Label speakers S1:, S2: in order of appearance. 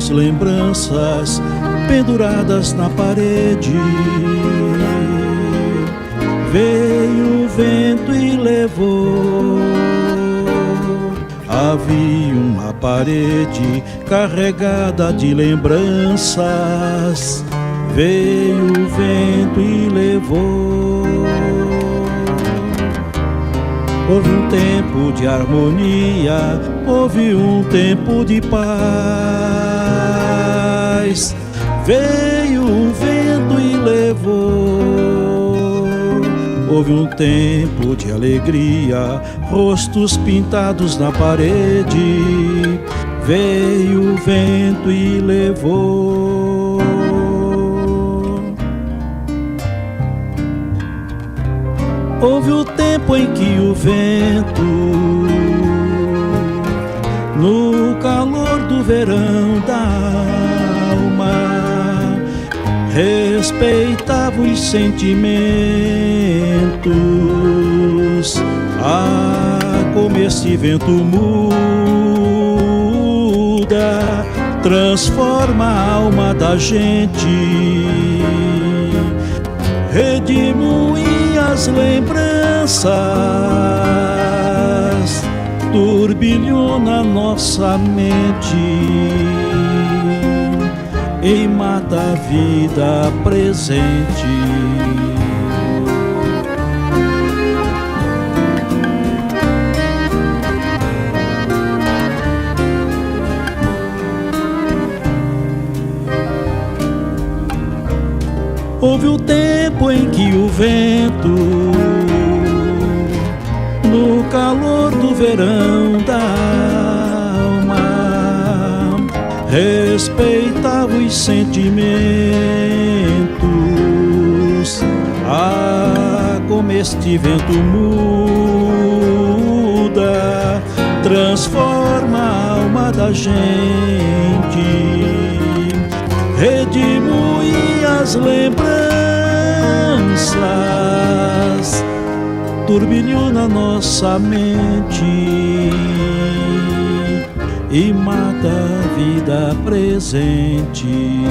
S1: as lembranças penduradas na parede. Veio o vento e levou. Havia uma parede carregada de lembranças. Veio o vento e levou. Houve um tempo de harmonia, houve um tempo de paz. Veio o vento e levou. Houve um tempo de alegria, rostos pintados na parede. Veio o vento e levou. Houve o tempo em que o vento, no calor do verão da alma, respeitava os sentimentos. Como esse vento muda, transforma a alma da gente, redimui as lembranças, turbilhou na nossa mente e mata a vida presente. Houve o tempo em que o vento, no calor do verão da alma, respeitava os sentimentos. Como este vento muda, transforma a alma da gente, redimui as lembranças, turbilhou na nossa mente e mata a vida presente.